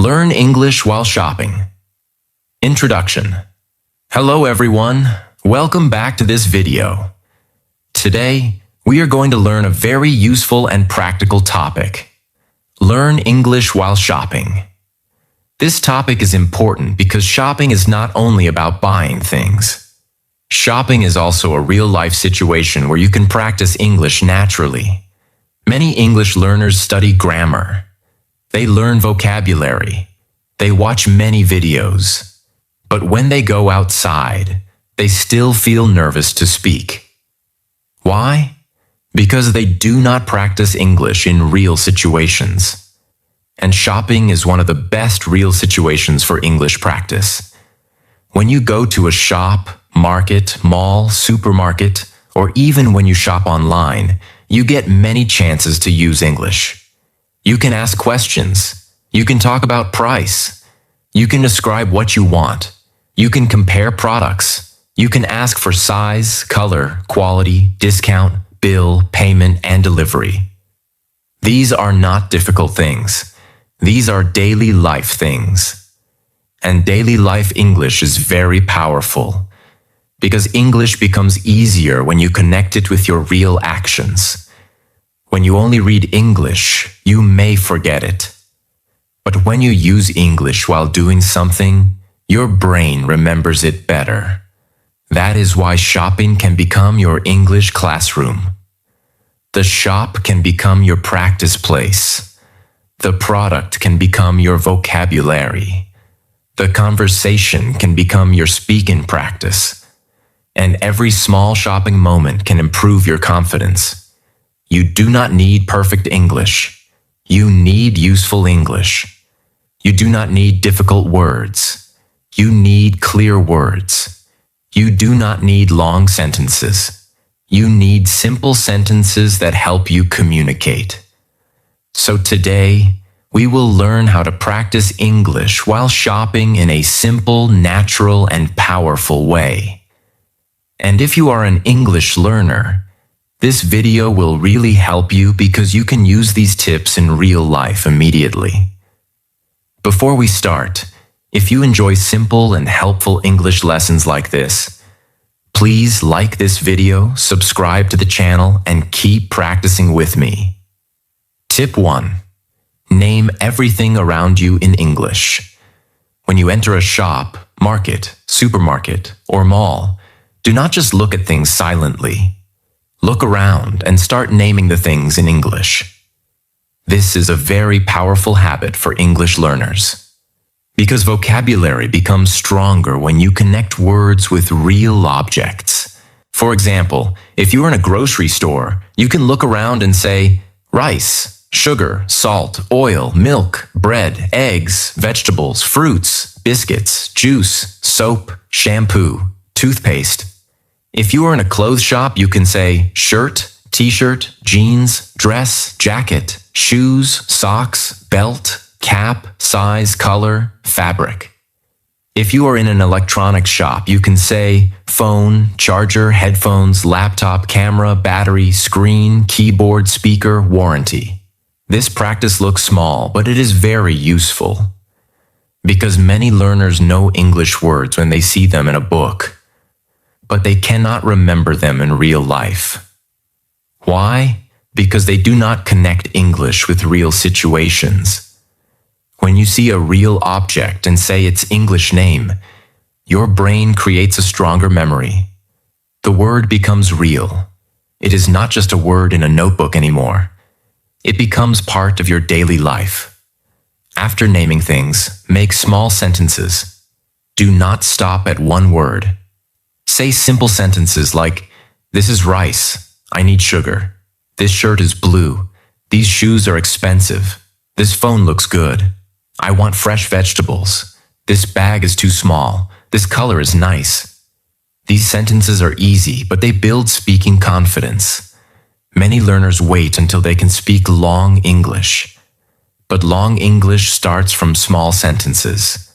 Learn English while shopping. Introduction. Hello everyone. Welcome back to this video. Today, we are going to learn a very useful and practical topic. Learn English while shopping. This topic is important because shopping is not only about buying things. Shopping is also a real-life situation where you can practice English naturally. Many English learners study grammar. They learn vocabulary. They watch many videos. But when they go outside, they still feel nervous to speak. Why? Because they do not practice English in real situations. And shopping is one of the best real situations for English practice. When you go to a shop, market, mall, supermarket, or even when you shop online, you get many chances to use English. You can ask questions. You can talk about price. You can describe what you want. You can compare products. You can ask for size, color, quality, discount, bill, payment, and delivery. These are not difficult things. These are daily life things. And daily life English is very powerful because English becomes easier when you connect it with your real actions. When you only read English, you may forget it. But when you use English while doing something, your brain remembers it better. That is why shopping can become your English classroom. The shop can become your practice place. The product can become your vocabulary. The conversation can become your speaking practice. And every small shopping moment can improve your confidence. You do not need perfect English. You need useful English. You do not need difficult words. You need clear words. You do not need long sentences. You need simple sentences that help you communicate. So today, we will learn how to practice English while shopping in a simple, natural, and powerful way. And if you are an English learner, this video will really help you because you can use these tips in real life immediately. Before we start, if you enjoy simple and helpful English lessons like this, please like this video, subscribe to the channel, and keep practicing with me. Tip 1. Name everything around you in English. When you enter a shop, market, supermarket, or mall, do not just look at things silently. Look around and start naming the things in English. This is a very powerful habit for English learners. Because vocabulary becomes stronger when you connect words with real objects. For example, if you're in a grocery store, you can look around and say, rice, sugar, salt, oil, milk, bread, eggs, vegetables, fruits, biscuits, juice, soap, shampoo, toothpaste. If you are in a clothes shop, you can say shirt, t-shirt, jeans, dress, jacket, shoes, socks, belt, cap, size, color, fabric. If you are in an electronics shop, you can say phone, charger, headphones, laptop, camera, battery, screen, keyboard, speaker, warranty. This practice looks small, but it is very useful. Because many learners know English words when they see them in a book, but they cannot remember them in real life. Why? Because they do not connect English with real situations. When you see a real object and say its English name, your brain creates a stronger memory. The word becomes real. It is not just a word in a notebook anymore. It becomes part of your daily life. After naming things, make small sentences. Do not stop at one word. Say simple sentences like, this is rice, I need sugar. This shirt is blue. These shoes are expensive. This phone looks good. I want fresh vegetables. This bag is too small. This color is nice. These sentences are easy, but they build speaking confidence. Many learners wait until they can speak long English. But long English starts from small sentences.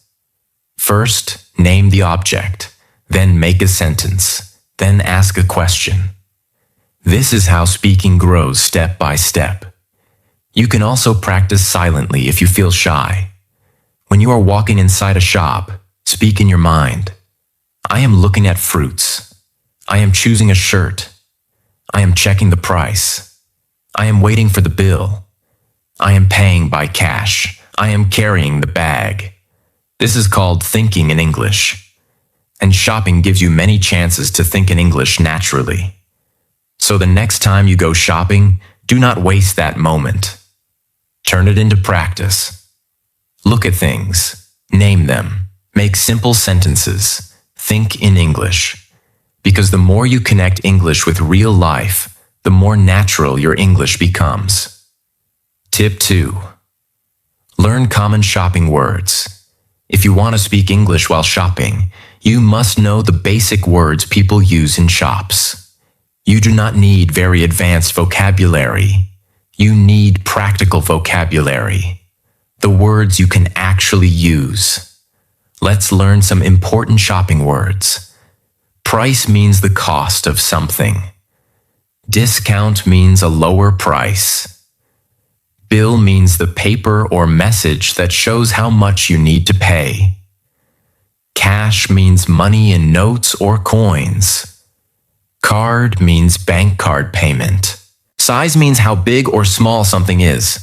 First, name the object. Then make a sentence. Then ask a question. This is how speaking grows step by step. You can also practice silently if you feel shy. you are walking inside a shop, speak in your mind. I am looking at fruits. I am choosing a shirt. I am checking the price. I am waiting for the bill. I am paying by cash. I am carrying the bag. This is called thinking in English. And shopping gives you many chances to think in English naturally. So the next time you go shopping, do not waste that moment. Turn it into practice. Look at things. Name them. Make simple sentences. Think in English. Because the more you connect English with real life, the more natural your English becomes. Tip 2. Learn common shopping words. If you want to speak English while shopping, you must know the basic words people use in shops. You do not need very advanced vocabulary. You need practical vocabulary. The words you can actually use. Let's learn some important shopping words. Price means the cost of something. Discount means a lower price. Bill means the paper or message that shows how much you need to pay. Cash means money in notes or coins. Card means bank card payment. Size means how big or small something is.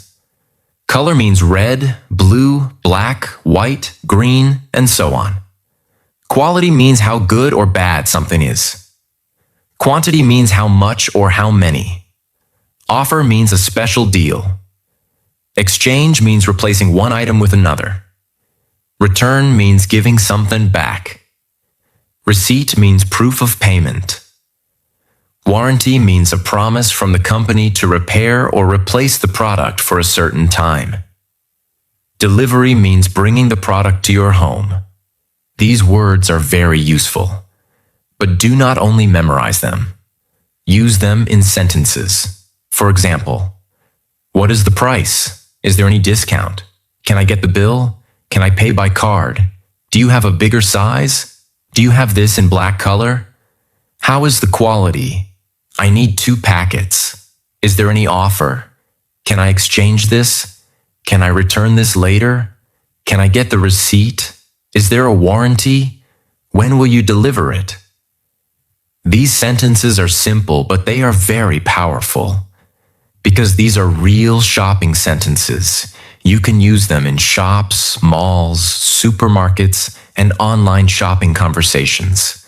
Color means red, blue, black, white, green, and so on. Quality means how good or bad something is. Quantity means how much or how many. Offer means a special deal. Exchange means replacing one item with another. Return means giving something back. Receipt means proof of payment. Warranty means a promise from the company to repair or replace the product for a certain time. Delivery means bringing the product to your home. These words are very useful, but do not only memorize them. Use them in sentences. For example, what is the price? Is there any discount? Can I get the bill? Can I pay by card? Do you have a bigger size? Do you have this in black color? How is the quality? I need 2 packets. Is there any offer? Can I exchange this? Can I return this later? Can I get the receipt? Is there a warranty? When will you deliver it? These sentences are simple, but they are very powerful. Because these are real shopping sentences. You can use them in shops, malls, supermarkets, and online shopping conversations.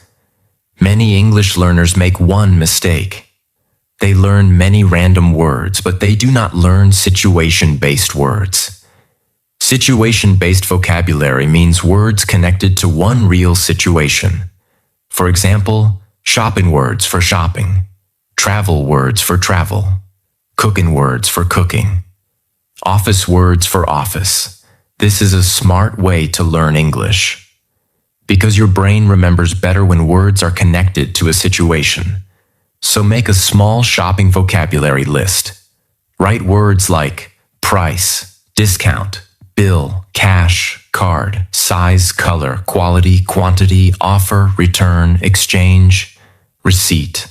Many English learners make one mistake. They learn many random words, but they do not learn situation-based words. Situation-based vocabulary means words connected to one real situation. For example, shopping words for shopping, travel words for travel, cooking words for cooking, office words for office. This is a smart way to learn English. Because your brain remembers better when words are connected to a situation. So make a small shopping vocabulary list. Write words like price, discount, bill, cash, card, size, color, quality, quantity, offer, return, exchange, receipt,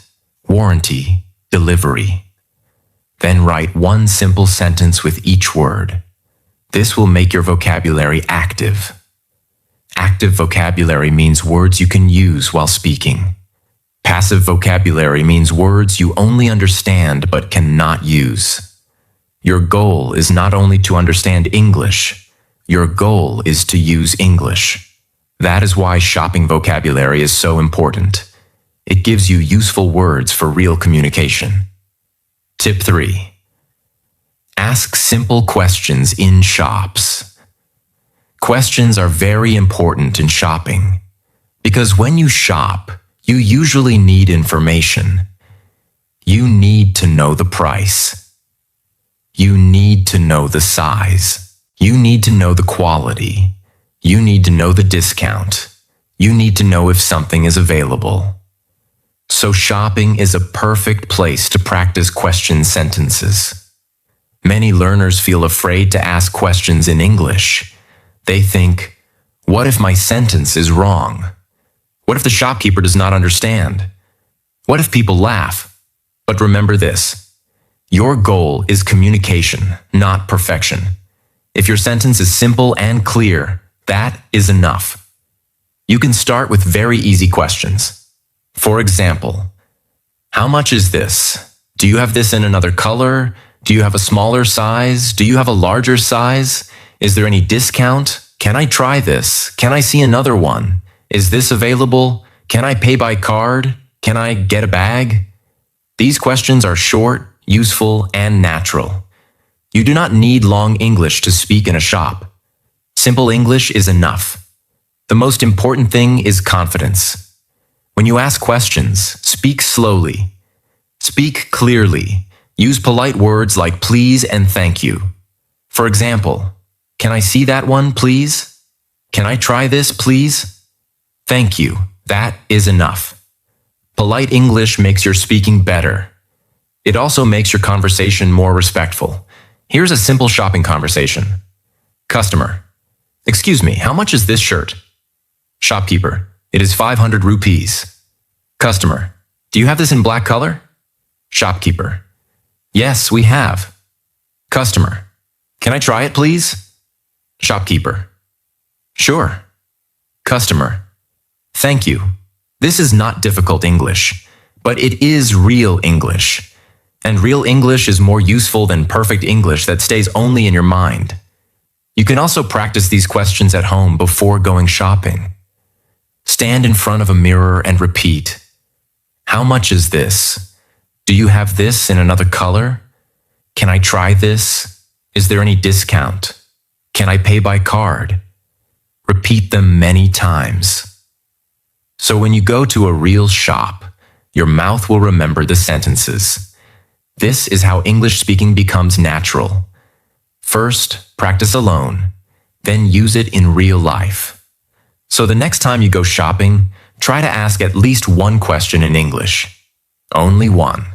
warranty, delivery. Then write one simple sentence with each word. This will make your vocabulary active. Active vocabulary means words you can use while speaking. Passive vocabulary means words you only understand but cannot use. Your goal is not only to understand English, your goal is to use English. That is why shopping vocabulary is so important. It gives you useful words for real communication. Tip 3. Ask simple questions in shops. Questions are very important in shopping, because when you shop, you usually need information. You need to know the price. You need to know the size. You need to know the quality. You need to know the discount. You need to know if something is available. So shopping is a perfect place to practice question sentences. Many learners feel afraid to ask questions in English. They think, what if my sentence is wrong? What if the shopkeeper does not understand? What if people laugh? But remember this, your goal is communication, not perfection. If your sentence is simple and clear, That is enough. You can start with very easy questions. For example, how much is this? Do you have this in another color? Do you have a smaller size? Do you have a larger size? Is there any discount? Can I try this? Can I see another one? Is this available? Can I pay by card? Can I get a bag? These questions are short, useful, and natural. You do not need long English to speak in a shop. Simple English is enough. The most important thing is confidence. When you ask questions, speak slowly. Speak clearly. Use polite words like please and thank you. For example, can I see that one, please? Can I try this, please? Thank you. That is enough. Polite English makes your speaking better. It also makes your conversation more respectful. Here's a simple shopping conversation. Customer: excuse me, how much is this shirt? Shopkeeper: it is 500 rupees. Customer: do you have this in black color? Shopkeeper: yes, we have. Customer: can I try it, please? Shopkeeper: sure. Customer: thank you. This is not difficult English, but it is real English. And real English is more useful than perfect English that stays only in your mind. You can also practice these questions at home before going shopping. Stand in front of a mirror and repeat. How much is this? Do you have this in another color? Can I try this? Is there any discount? Can I pay by card? Repeat them many times. So when you go to a real shop, your mouth will remember the sentences. This is how English speaking becomes natural. First, practice alone, then use it in real life. So the next time you go shopping, try to ask at least one question in English. Only one.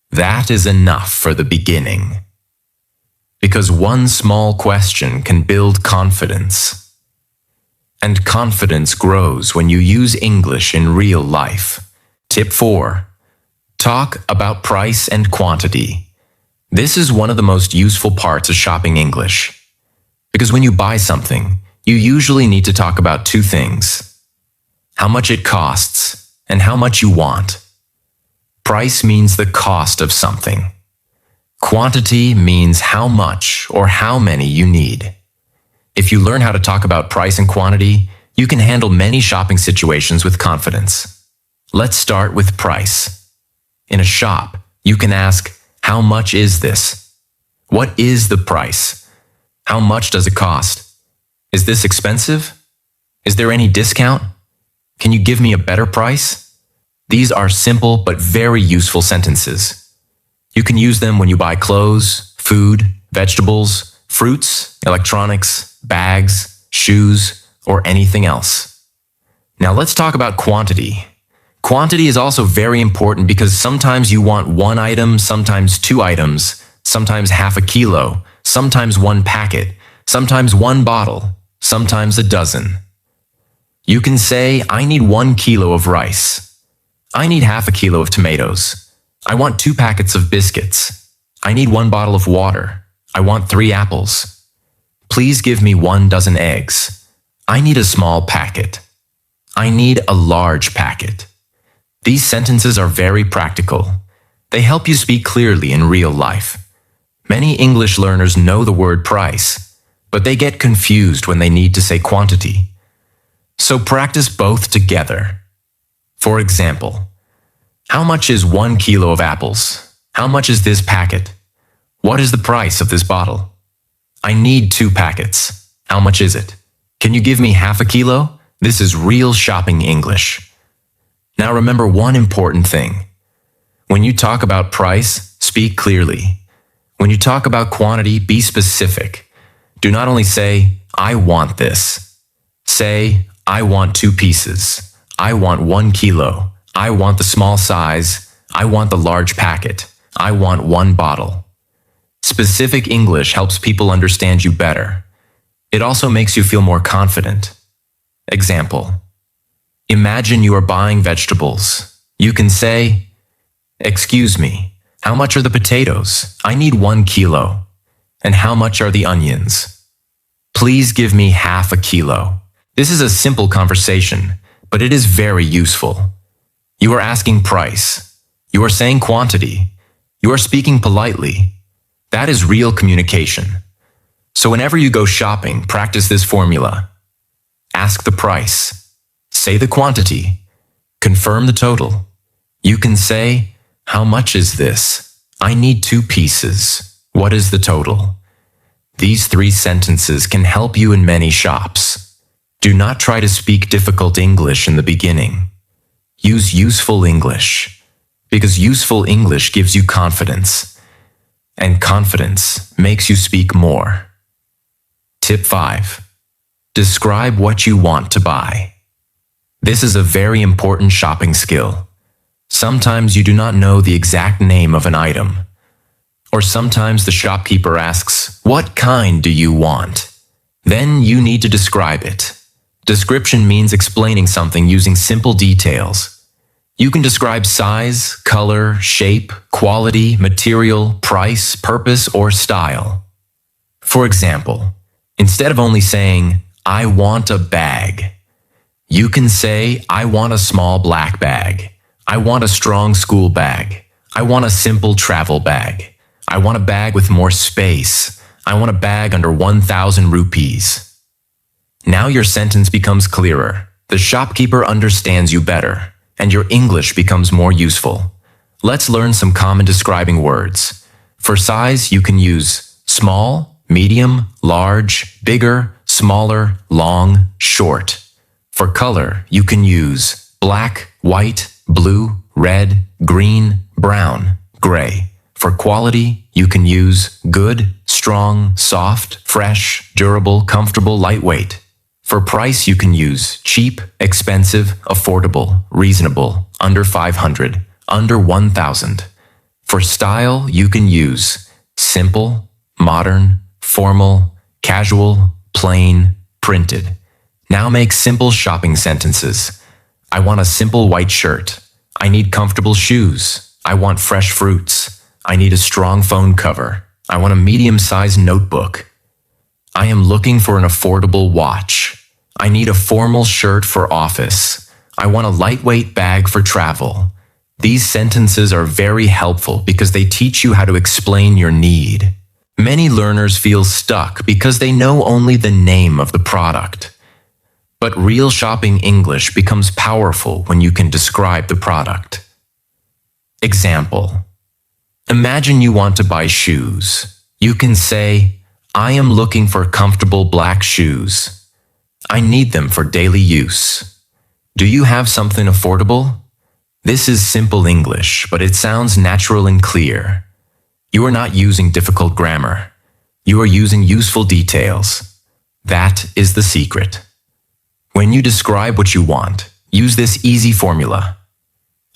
That is enough for the beginning. Because one small question can build confidence. And confidence grows when you use English in real life. Tip 4. Talk about price and quantity. This is one of the most useful parts of shopping English. Because when you buy something, you usually need to talk about two things: how much it costs and how much you want. Price means the cost of something. Quantity means how much or how many you need. If you learn how to talk about price and quantity, you can handle many shopping situations with confidence. Let's start with price. In a shop, you can ask, how much is this? What is the price? How much does it cost? Is this expensive? Is there any discount? Can you give me a better price? These are simple but very useful sentences. You can use them when you buy clothes, food, vegetables, fruits, electronics, bags, shoes, or anything else. Now let's talk about quantity. Quantity is also very important because sometimes you want one item, sometimes two items, sometimes half a kilo, sometimes one packet, sometimes one bottle, sometimes a dozen. You can say, I need 1 kilo of rice. I need half a kilo of tomatoes. I want 2 packets of biscuits. I need 1 bottle of water. I want 3 apples. Please give me 1 dozen eggs. I need a small packet. I need a large packet. These sentences are very practical. They help you speak clearly in real life. Many English learners know the word price, but they get confused when they need to say quantity. So practice both together. For example, how much is 1 kilo of apples? How much is this packet? What is the price of this bottle? I need 2 packets. How much is it? Can you give me half a kilo? This is real shopping English. Now remember one important thing. When you talk about price, speak clearly. When you talk about quantity, be specific. Do not only say, I want this. Say, I want 2 pieces. I want 1 kilo. I want the small size. I want the large packet. I want 1 bottle. Specific English helps people understand you better. It also makes you feel more confident. Example. Imagine you are buying vegetables. You can say, excuse me, how much are the potatoes? I need 1 kilo. And how much are the onions? Please give me half a kilo. This is a simple conversation, but it is very useful. You are asking price. You are saying quantity. You are speaking politely. That is real communication. So whenever you go shopping, practice this formula. Ask the price. Say the quantity. Confirm the total. You can say, "How much is this? I need 2 pieces. What is the total?" These 3 sentences can help you in many shops. Do not try to speak difficult English in the beginning. Use useful English, because useful English gives you confidence, and confidence makes you speak more. Tip 5. Describe what you want to buy. This is a very important shopping skill. Sometimes you do not know the exact name of an item. Or sometimes the shopkeeper asks, "What kind do you want?" Then you need to describe it. Description means explaining something using simple details. You can describe size, color, shape, quality, material, price, purpose, or style. For example, instead of only saying, "I want a bag," you can say, "I want a small black bag. I want a strong school bag. I want a simple travel bag. I want a bag with more space. I want a bag under 1,000 rupees." Now your sentence becomes clearer. The shopkeeper understands you better, and your English becomes more useful. Let's learn some common describing words. For size, you can use small, medium, large, bigger, smaller, long, short. For color, you can use black, white, blue, red, green, brown, gray. For quality, you can use good, strong, soft, fresh, durable, comfortable, lightweight. For price, you can use cheap, expensive, affordable, reasonable, under 500, under 1,000. For style, you can use simple, modern, formal, casual, plain, printed. Now make simple shopping sentences. I want a simple white shirt. I need comfortable shoes. I want fresh fruits. I need a strong phone cover. I want a medium-sized notebook. I am looking for an affordable watch. I need a formal shirt for office. I want a lightweight bag for travel. These sentences are very helpful because they teach you how to explain your need. Many learners feel stuck because they know only the name of the product. But real shopping English becomes powerful when you can describe the product. Example. Imagine you want to buy shoes. You can say, "I am looking for comfortable black shoes. I need them for daily use. Do you have something affordable?" This is simple English, but it sounds natural and clear. You are not using difficult grammar. You are using useful details. That is the secret. When you describe what you want, use this easy formula.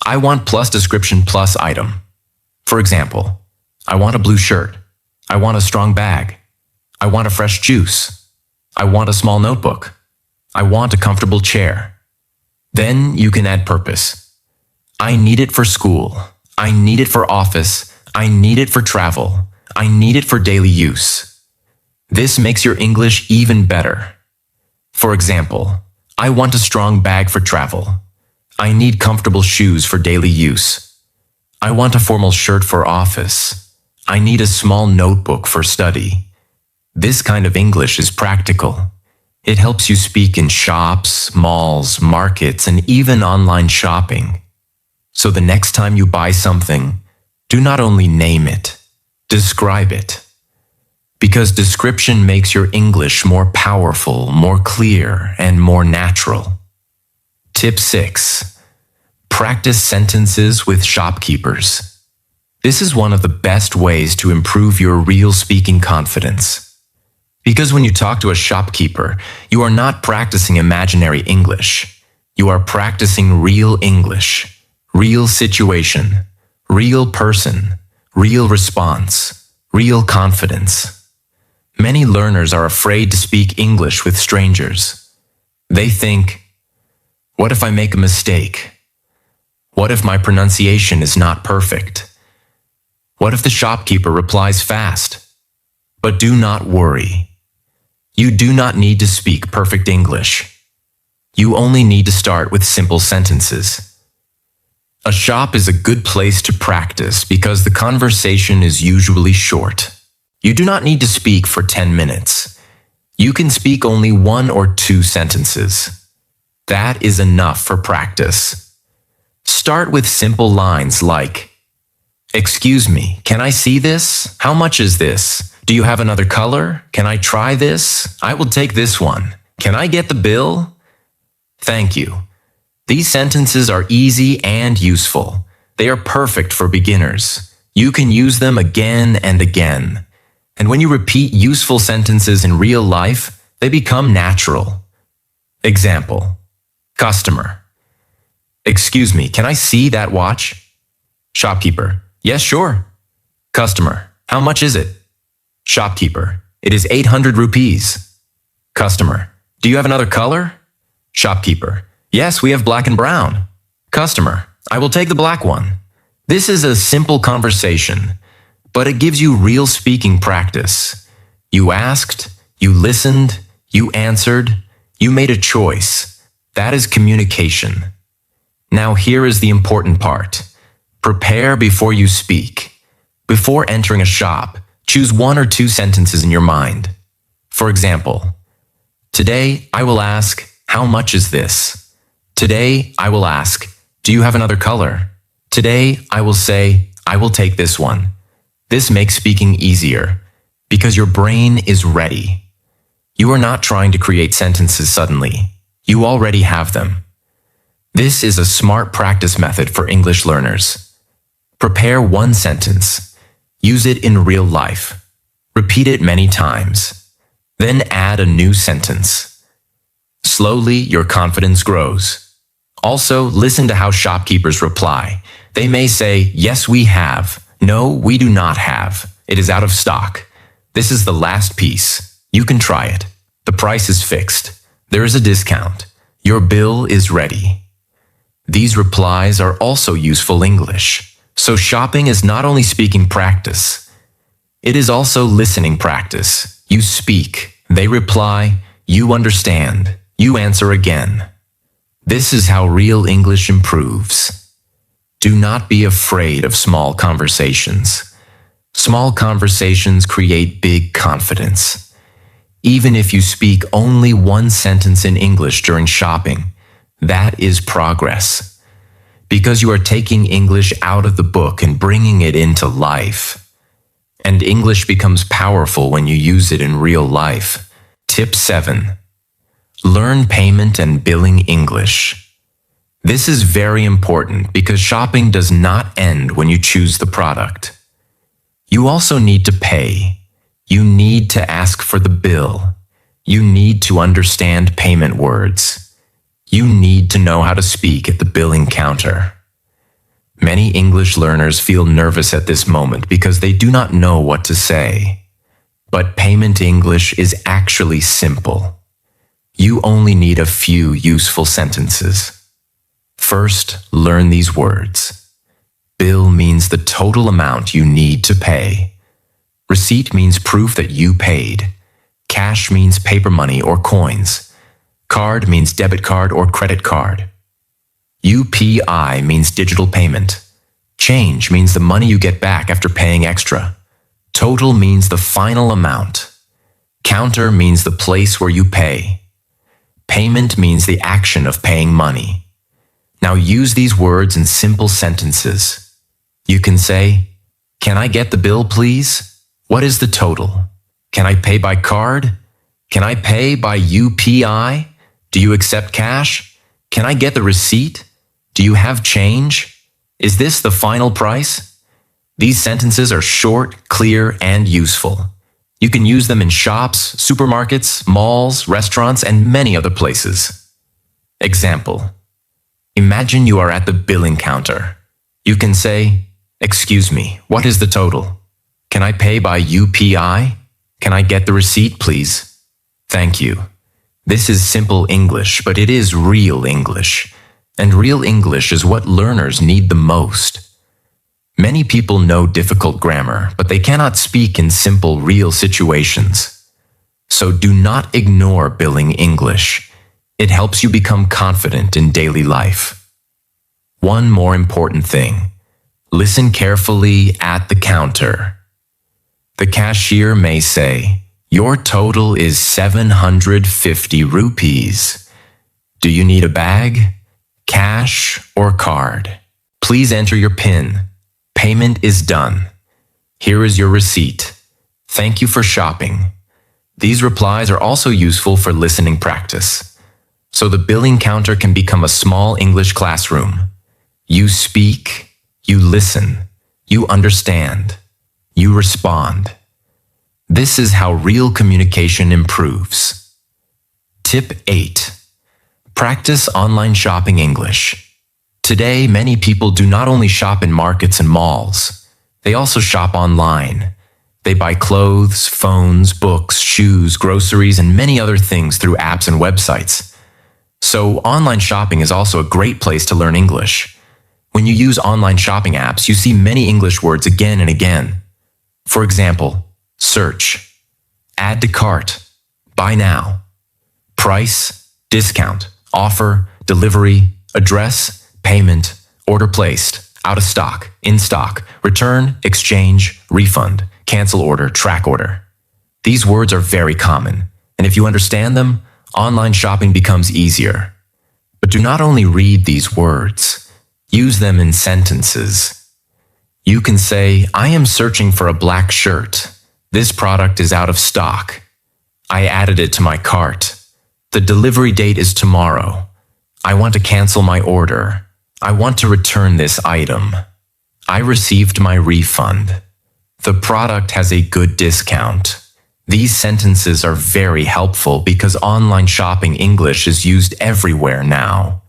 I want plus description plus item. For example, I want a blue shirt. I want a strong bag. I want a fresh juice. I want a small notebook. I want a comfortable chair. Then you can add purpose. I need it for school. I need it for office. I need it for travel. I need it for daily use. This makes your English even better. For example, I want a strong bag for travel. I need comfortable shoes for daily use. I want a formal shirt for office. I need a small notebook for study. This kind of English is practical. It helps you speak in shops, malls, markets, and even online shopping. So the next time you buy something, do not only name it, describe it. Because description makes your English more powerful, more clear, and more natural. Tip 6. Practice sentences with shopkeepers. This is one of the best ways to improve your real speaking confidence. Because when you talk to a shopkeeper, you are not practicing imaginary English. You are practicing real English, real situation, real person, real response, real confidence. Many learners are afraid to speak English with strangers. They think, what if I make a mistake? What if my pronunciation is not perfect? What if the shopkeeper replies fast? But do not worry. You do not need to speak perfect English. You only need to start with simple sentences. A shop is a good place to practice because the conversation is usually short. You do not need to speak for 10 minutes. You can speak only 1 or 2 sentences. That is enough for practice. Start with simple lines like, "Excuse me, can I see this? How much is this? Do you have another color? Can I try this? I will take this one. Can I get the bill? Thank you." These sentences are easy and useful. They are perfect for beginners. You can use them again and again. And when you repeat useful sentences in real life, they become natural. Example: Customer: "Excuse me, can I see that watch?" Shopkeeper: "Yes, sure." Customer: "How much is it?" Shopkeeper: "It is 800 rupees." Customer: "Do you have another color?" Shopkeeper: "Yes, we have black and brown." Customer: "I will take the black one." This is a simple conversation, but it gives you real speaking practice. You asked, you listened, you answered, you made a choice. That is communication. Now here is the important part. Prepare before you speak. Before entering a shop, choose 1 or 2 sentences in your mind. For example, today I will ask, "How much is this?" Today I will ask, "Do you have another color?" Today I will say, "I will take this one." This makes speaking easier because your brain is ready. You are not trying to create sentences suddenly. You already have them. This is a smart practice method for English learners. Prepare 1 sentence. Use it in real life. Repeat it many times. Then add a new sentence. Slowly, your confidence grows. Also, listen to how shopkeepers reply. They may say, "Yes, we have." "No, we do not have. It is out of stock." "This is the last piece. You can try it." "The price is fixed." "There is a discount." "Your bill is ready." These replies are also useful English. So shopping is not only speaking practice, it is also listening practice. You speak, they reply, you understand, you answer again. This is how real English improves. Do not be afraid of small conversations. Small conversations create big confidence. Even if you speak only 1 sentence in English during shopping, that is progress. Because you are taking English out of the book and bringing it into life. And English becomes powerful when you use it in real life. Tip 7. Learn payment and billing English. This is very important because shopping does not end when you choose the product. You also need to pay. You need to ask for the bill. You need to understand payment words. You need to know how to speak at the billing counter. Many English learners feel nervous at this moment because they do not know what to say. But payment English is actually simple. You only need a few useful sentences. First, learn these words. Bill means the total amount you need to pay. Receipt means proof that you paid. Cash means paper money or coins. Card means debit card or credit card. UPI means digital payment. Change means the money you get back after paying extra. Total means the final amount. Counter means the place where you pay. Payment means the action of paying money. Now use these words in simple sentences. You can say, "Can I get the bill, please? What is the total? Can I pay by card? Can I pay by UPI? Do you accept cash? Can I get the receipt? Do you have change? Is this the final price?" These sentences are short, clear, and useful. You can use them in shops, supermarkets, malls, restaurants, and many other places. Example. Imagine you are at the billing counter. You can say, "Excuse me, what is the total? Can I pay by UPI? Can I get the receipt, please? Thank you." This is simple English, but it is real English. And real English is what learners need the most. Many people know difficult grammar, but they cannot speak in simple, real situations. So do not ignore billing English. It helps you become confident in daily life. One more important thing. Listen carefully at the counter. The cashier may say, "Your total is 750 rupees. Do you need a bag, cash, or card? Please enter your PIN. Payment is done. Here is your receipt. Thank you for shopping." These replies are also useful for listening practice. So the billing counter can become a small English classroom. You speak, you listen, you understand, you respond. This is how real communication improves. Tip 8. Practice online shopping English. Today, many people do not only shop in markets and malls, they also shop online. They buy clothes, phones, books, shoes, groceries, and many other things through apps and websites. So online shopping is also a great place to learn English. When you use online shopping apps, you see many English words again and again. For example, search, add to cart, buy now, price, discount, offer, delivery, address, payment, order placed, out of stock, in stock, return, exchange, refund, cancel order, track order. These words are very common, and if you understand them, online shopping becomes easier. But do not only read these words, use them in sentences. You can say, "I am searching for a black shirt. This product is out of stock. I added it to my cart. The delivery date is tomorrow. I want to cancel my order. I want to return this item. I received my refund. The product has a good discount." These sentences are very helpful because online shopping English is used everywhere now.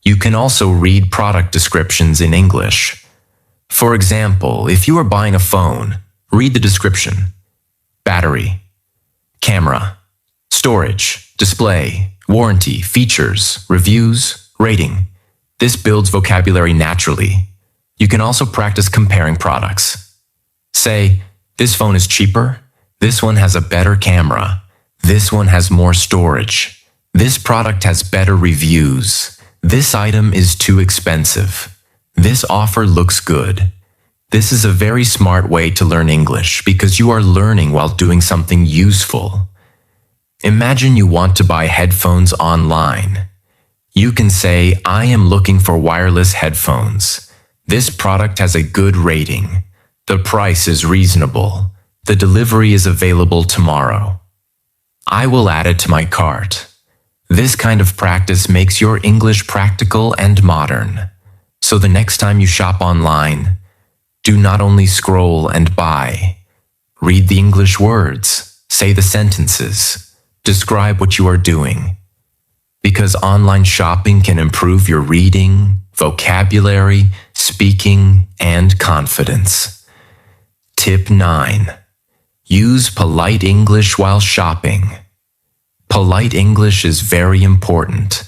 You can also read product descriptions in English. For example, if you are buying a phone, read the description. Battery, camera, storage, display, warranty, features, reviews, rating. This builds vocabulary naturally. You can also practice comparing products. Say, "This phone is cheaper. This one has a better camera. This one has more storage. This product has better reviews. This item is too expensive. This offer looks good." This is a very smart way to learn English because you are learning while doing something useful. Imagine you want to buy headphones online. You can say, "I am looking for wireless headphones. This product has a good rating. The price is reasonable. The delivery is available tomorrow. I will add it to my cart." This kind of practice makes your English practical and modern. So the next time you shop online, do not only scroll and buy. Read the English words, say the sentences, describe what you are doing. Because online shopping can improve your reading, vocabulary, speaking, and confidence. Tip 9. Use polite English while shopping. Polite English is very important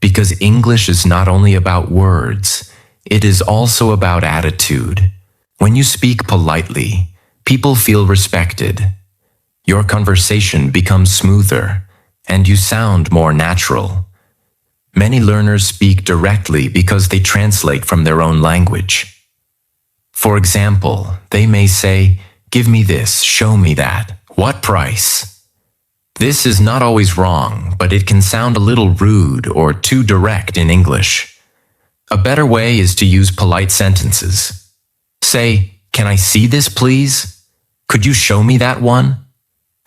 because English is not only about words, it is also about attitude. When you speak politely, people feel respected. Your conversation becomes smoother, and you sound more natural. Many learners speak directly because they translate from their own language. For example, they may say, "Give me this, show me that. What price?" This is not always wrong, but it can sound a little rude or too direct in English. A better way is to use polite sentences. Say, "Can I see this, please? Could you show me that one?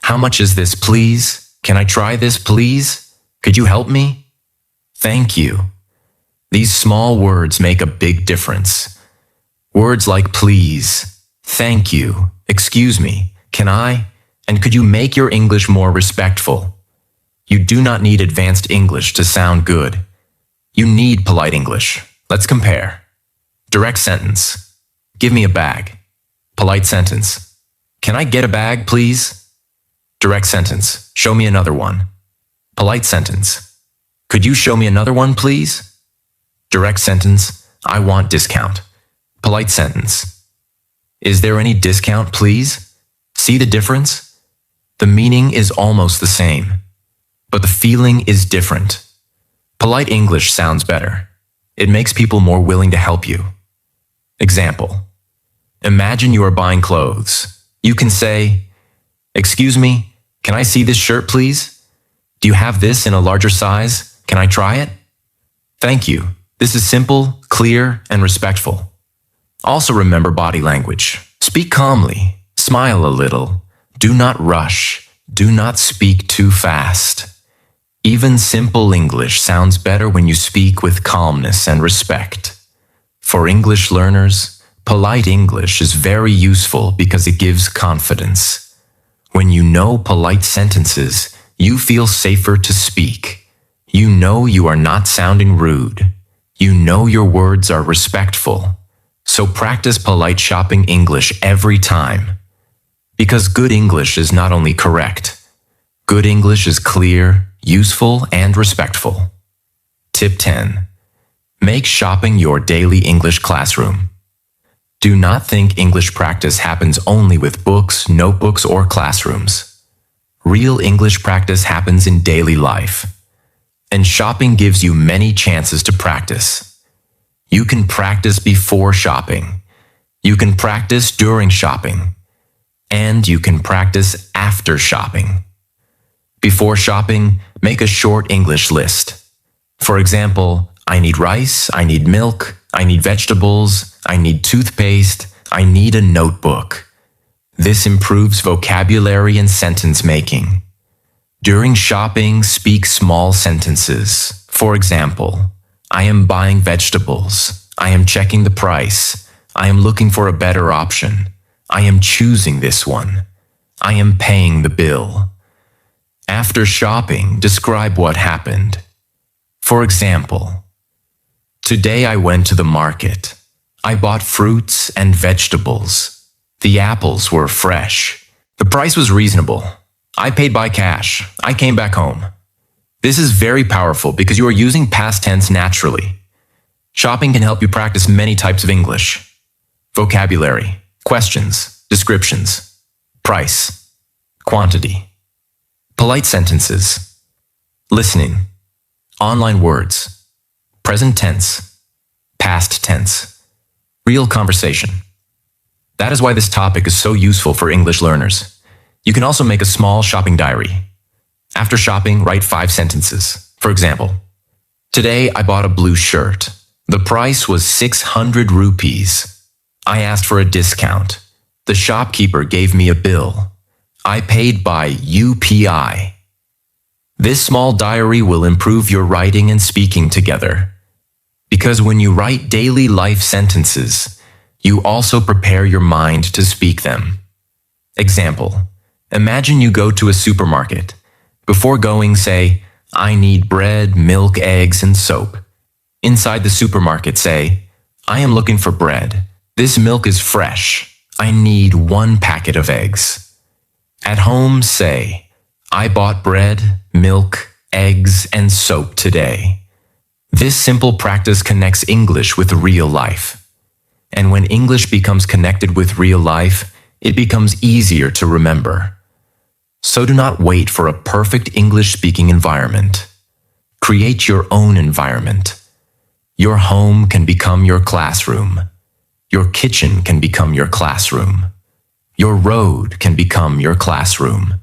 How much is this, please? Can I try this, please? Could you help me? Thank you." These small words make a big difference. Words like please, thank you, excuse me, can I, and could you make your English more respectful? You do not need advanced English to sound good. You need polite English. Let's compare. Direct sentence. Give me a bag. Polite sentence. Can I get a bag, please? Direct sentence. Show me another one. Polite sentence. Could you show me another one, please? Direct sentence. I want discount. Polite sentence. Is there any discount, please? See the difference? The meaning is almost the same, but the feeling is different. Polite English sounds better. It makes people more willing to help you. Example. Imagine you are buying clothes. You can say, "Excuse me, can I see this shirt, please? Do you have this in a larger size? Can I try it?" Thank you. This is simple, clear, and respectful. Also remember body language. Speak calmly. Smile a little. Do not rush. Do not speak too fast. Even simple English sounds better when you speak with calmness and respect. For English learners, polite English is very useful because it gives confidence. When you know polite sentences, you feel safer to speak. You know you are not sounding rude. You know your words are respectful. So practice polite shopping English every time. Because good English is not only correct. Good English is clear, useful, and respectful. Tip 10. Make shopping your daily English classroom. Do not think English practice happens only with books, notebooks, or classrooms. Real English practice happens in daily life. And shopping gives you many chances to practice. You can practice before shopping. You can practice during shopping. And you can practice after shopping. Before shopping, make a short English list. For example, I need rice, I need milk, I need vegetables, I need toothpaste, I need a notebook. This improves vocabulary and sentence making. During shopping, speak small sentences. For example, I am buying vegetables. I am checking the price. I am looking for a better option. I am choosing this one. I am paying the bill. After shopping, describe what happened. For example, today I went to the market. I bought fruits and vegetables. The apples were fresh. The price was reasonable. I paid by cash. I came back home. This is very powerful because you are using past tense naturally. Shopping can help you practice many types of English. Vocabulary, questions, descriptions, price, quantity. Polite sentences, listening, online words, present tense, past tense, real conversation. That is why this topic is so useful for English learners. You can also make a small shopping diary. After shopping, write 5 sentences. For example, today I bought a blue shirt. The price was 600 rupees. I asked for a discount. The shopkeeper gave me a bill. I paid by UPI. This small diary will improve your writing and speaking together. Because when you write daily life sentences, you also prepare your mind to speak them. Example, imagine you go to a supermarket. Before going, say, I need bread, milk, eggs, and soap. Inside the supermarket, say, I am looking for bread. This milk is fresh. I need 1 packet of eggs. At home, say, I bought bread, milk, eggs, and soap today. This simple practice connects English with real life. And when English becomes connected with real life, it becomes easier to remember. So do not wait for a perfect English-speaking environment. Create your own environment. Your home can become your classroom. Your kitchen can become your classroom. Your road can become your classroom.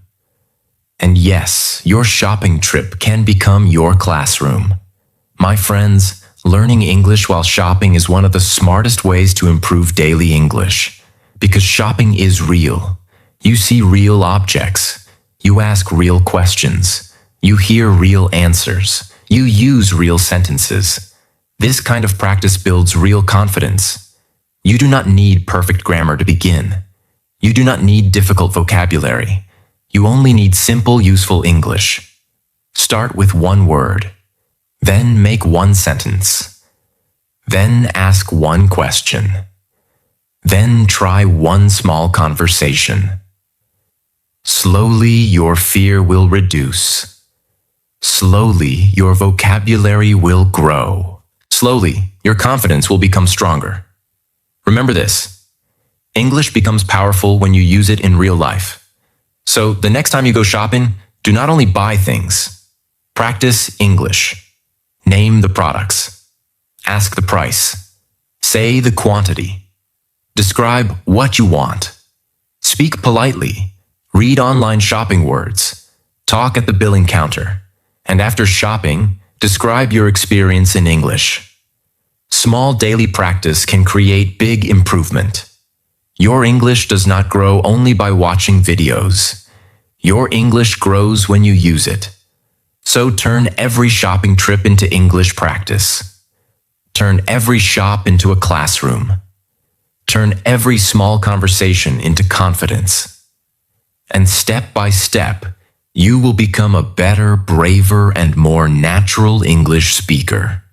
And yes, your shopping trip can become your classroom. My friends, learning English while shopping is one of the smartest ways to improve daily English. Because shopping is real. You see real objects. You ask real questions. You hear real answers. You use real sentences. This kind of practice builds real confidence. You do not need perfect grammar to begin. You do not need difficult vocabulary. You only need simple, useful English. Start with 1 word. Then make 1 sentence. Then ask 1 question. Then try 1 small conversation. Slowly, your fear will reduce. Slowly, your vocabulary will grow. Slowly, your confidence will become stronger. Remember this. English becomes powerful when you use it in real life. So the next time you go shopping, do not only buy things. Practice English. Name the products. Ask the price. Say the quantity. Describe what you want. Speak politely. Read online shopping words. Talk at the billing counter. And after shopping, describe your experience in English. Small daily practice can create big improvement. Your English does not grow only by watching videos. Your English grows when you use it. So turn every shopping trip into English practice. Turn every shop into a classroom. Turn every small conversation into confidence. And step by step, you will become a better, braver, and more natural English speaker.